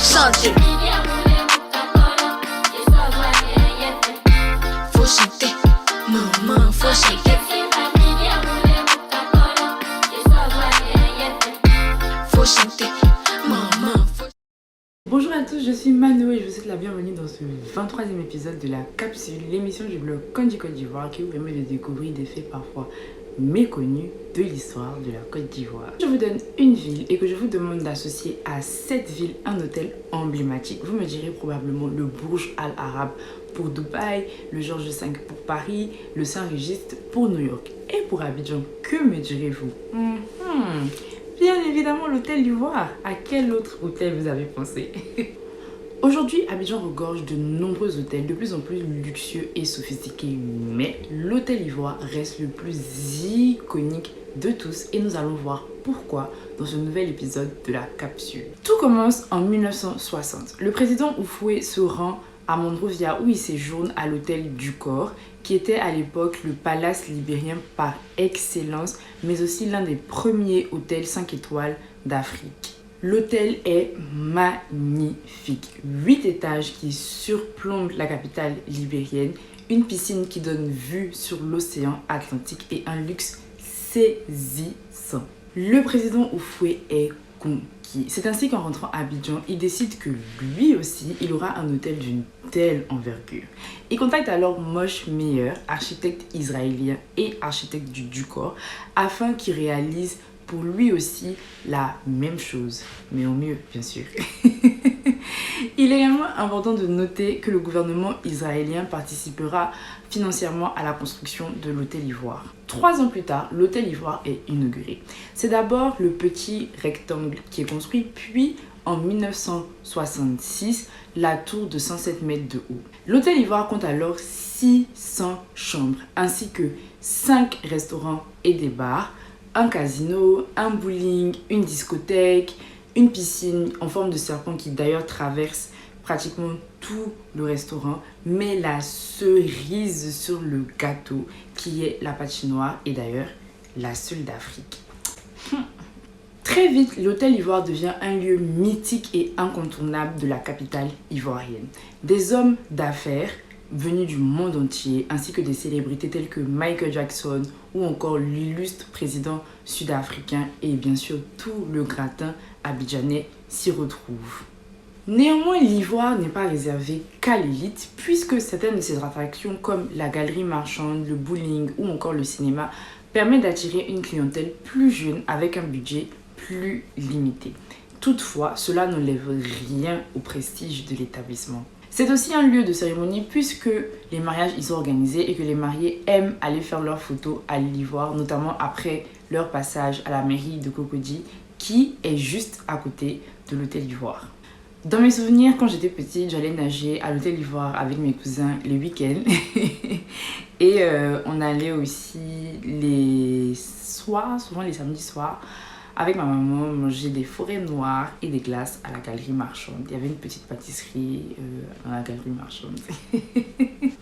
changer. Faut chanter, maman, faut chanter. Faut chanter, maman, faut... Bonjour à tous, je suis Mano et je vous souhaite la bienvenue dans ce 23e épisode de la capsule, l'émission du blog Condu Côte d'Ivoire qui vous permet de découvrir des faits parfois méconnus de l'histoire de la Côte d'Ivoire. Je vous donne une ville et que je vous demande d'associer à cette ville un hôtel emblématique. Vous me direz probablement le Burj Al Arab pour Dubaï, le Georges V pour Paris, le Saint-Régis pour New York. Et pour Abidjan, que me direz-vous? Bien évidemment l'hôtel d'Ivoire. À quel autre hôtel vous avez pensé? Aujourd'hui, Abidjan regorge de nombreux hôtels de plus en plus luxueux et sophistiqués, mais l'hôtel Ivoire reste le plus iconique de tous et nous allons voir pourquoi dans ce nouvel épisode de la capsule. Tout commence en 1960. Le président Houphouët se rend à Monrovia où il séjourne à l'hôtel Ducor, qui était à l'époque le palace libérien par excellence, mais aussi l'un des premiers hôtels 5 étoiles d'Afrique. L'hôtel est magnifique. 8 étages qui surplombent la capitale libérienne, une piscine qui donne vue sur l'océan Atlantique et un luxe saisissant. Le président Houphouët est conquis. C'est ainsi qu'en rentrant à Abidjan, il décide que lui aussi, il aura un hôtel d'une telle envergure. Il contacte alors Moshe Meyer, architecte israélien et architecte du Ducor, afin qu'il réalise pour lui aussi la même chose, mais au mieux, bien sûr. Il est également important de noter que le gouvernement israélien participera financièrement à la construction de l'hôtel Ivoire. 3 ans plus tard, l'hôtel Ivoire est inauguré. C'est d'abord le petit rectangle qui est construit, puis en 1966, la tour de 107 mètres de haut. L'hôtel Ivoire compte alors 600 chambres, ainsi que 5 restaurants et des bars, un casino, un bowling, une discothèque, une piscine en forme de serpent qui d'ailleurs traverse pratiquement tout le restaurant, mais la cerise sur le gâteau qui est la patinoire et d'ailleurs la seule d'Afrique. Très vite, l'hôtel Ivoire devient un lieu mythique et incontournable de la capitale ivoirienne. Des hommes d'affaires venus du monde entier, ainsi que des célébrités telles que Michael Jackson ou encore l'illustre président sud-africain et bien sûr tout le gratin abidjanais s'y retrouve. Néanmoins, l'Ivoire n'est pas réservé qu'à l'élite puisque certaines de ses attractions comme la galerie marchande, le bowling ou encore le cinéma permettent d'attirer une clientèle plus jeune avec un budget plus limité. Toutefois, cela n'enlève rien au prestige de l'établissement. C'est aussi un lieu de cérémonie puisque les mariages y sont organisés et que les mariés aiment aller faire leurs photos à l'Ivoire, notamment après leur passage à la mairie de Cocody qui est juste à côté de l'hôtel Ivoire. Dans mes souvenirs, quand j'étais petite, j'allais nager à l'hôtel Ivoire avec mes cousins les week-ends et on allait aussi les soirs, souvent les samedis soirs, avec ma maman, manger des forêts noires et des glaces à la galerie marchande. Il y avait une petite pâtisserie dans la galerie marchande.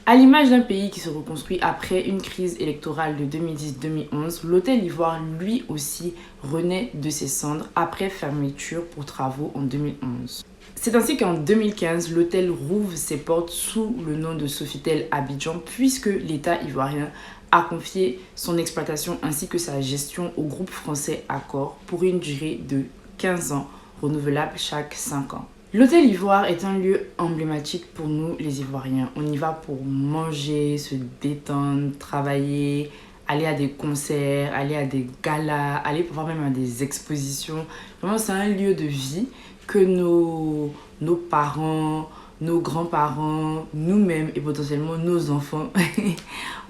À l'image d'un pays qui se reconstruit après une crise électorale de 2010-2011, l'hôtel Ivoire lui aussi renaît de ses cendres après fermeture pour travaux en 2011. C'est ainsi qu'en 2015, l'hôtel rouvre ses portes sous le nom de Sofitel Abidjan puisque l'État ivoirien a confié son exploitation ainsi que sa gestion au groupe français Accor pour une durée de 15 ans, renouvelable chaque 5 ans. L'hôtel Ivoire est un lieu emblématique pour nous les Ivoiriens. On y va pour manger, se détendre, travailler, aller à des concerts, aller à des galas, aller pour voir même à des expositions. Vraiment, c'est un lieu de vie que nos parents, nos grands-parents, nous-mêmes et potentiellement nos enfants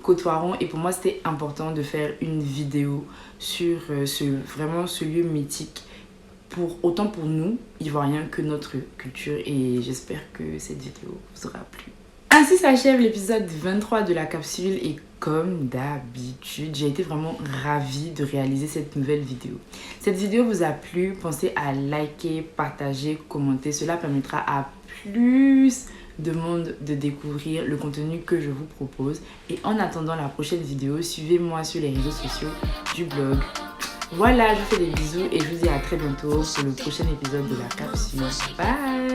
côtoieront. Et pour moi, c'était important de faire une vidéo sur ce lieu mythique, autant pour nous, Ivoiriens, que notre culture. Et j'espère que cette vidéo vous aura plu. Ainsi s'achève l'épisode 23 de la capsule et comme d'habitude, j'ai été vraiment ravie de réaliser cette nouvelle vidéo. Cette vidéo vous a plu, pensez à liker, partager, commenter. Cela permettra à plus de monde de découvrir le contenu que je vous propose. Et en attendant la prochaine vidéo, suivez-moi sur les réseaux sociaux du blog. Voilà, je vous fais des bisous et je vous dis à très bientôt pour le prochain épisode de la capsule. Bye!